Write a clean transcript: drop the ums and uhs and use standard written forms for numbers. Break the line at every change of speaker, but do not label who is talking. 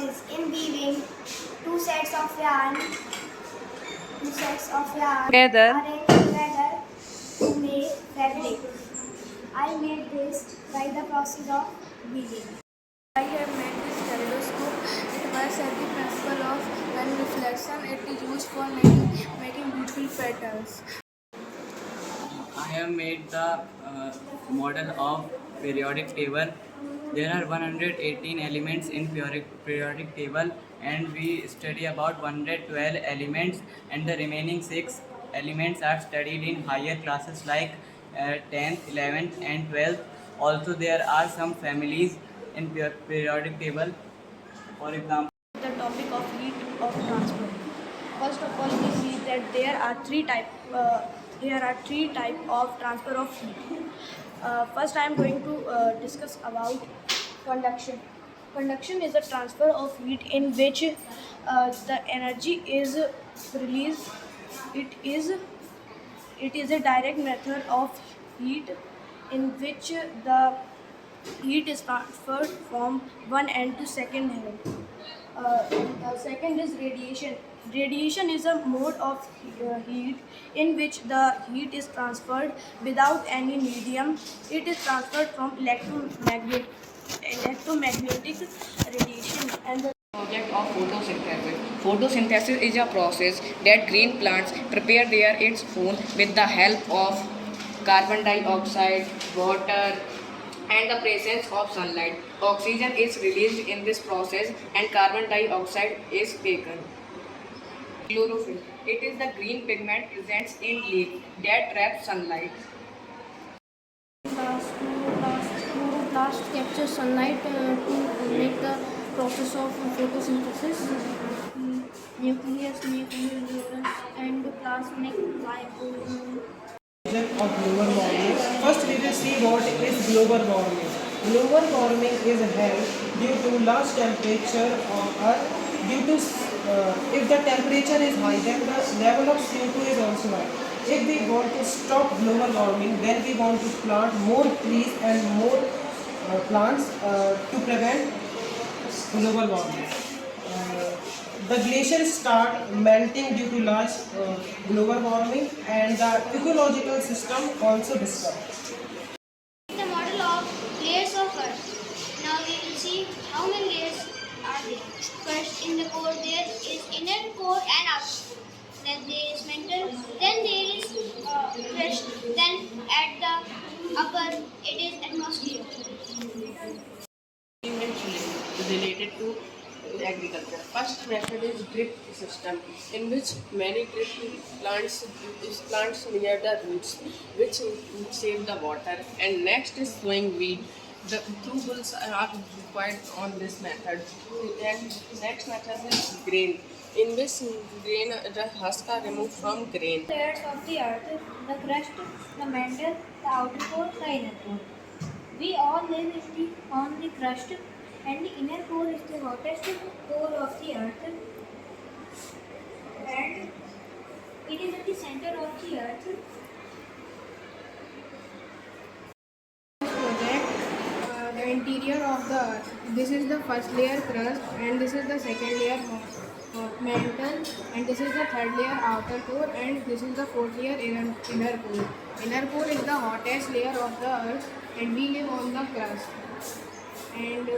process in weaving two sets of yarn
Together.
arranged together to make fabric. I made this by the process of weaving.
I have made this kaleidoscope. It works at the principle of line reflection. It is used for making beautiful patterns.
I have made the model of periodic table. There are 118 elements in periodic table, and we study about 112 elements, and the remaining 6 elements are studied in higher classes like 10th, 11th and 12th. Also there are some families in periodic table. For example,
The topic of heat of transfer. First of all, we see that there are three type of transfer of heat. First, I am going to discuss about conduction. Conduction is a transfer of heat in which the energy is released. It is a direct method of heat in which the heat is transferred from one end to second end. The second is radiation. Radiation is a mode of heat in which the heat is transferred without any medium. It is transferred from electromagnetic radiation and the
Object of photosynthesis. Photosynthesis is a process that green plants prepare its food with the help of carbon dioxide, water, and the presence of sunlight. Oxygen is released in this process and carbon dioxide is taken. Chlorophyll. It is the green pigment present in leaf that traps sunlight.
Chloroplast captures sunlight to make the process of photosynthesis. Nucleus and plasmic liposome.
Of global warming. First, we will see what is global warming. Global warming is held due to large temperature on Earth. If the temperature is high, then the level of CO2 is also high. If we want to stop global warming, then we want to plant more trees and more plants to prevent global warming. The glaciers start melting due to large global warming, and the ecological system also disturbed.
The model of layers of Earth. Now we will see how many layers are there. First, in the core there is inner core and outer core. Then there is mantle. Then there is crust. Then at the upper it is atmosphere.
Related to agriculture. First method is drip system, in which many drip plants near the roots, which save the water. And next is sowing wheat. The two bulls are required on this method. And next method is grain, in which the husk are removed from grain.
Layers of the earth, the crust, the mantle, the outer core, the inner core. We all live on the crust, and the inner core is the hottest core of the earth, and it is at the center of the earth.
project the interior of the earth. This is the first layer crust, and this is the second layer mantle, and this is the third layer outer core, and this is the fourth layer inner core. Inner core is the hottest layer of the earth, and we live on the crust. And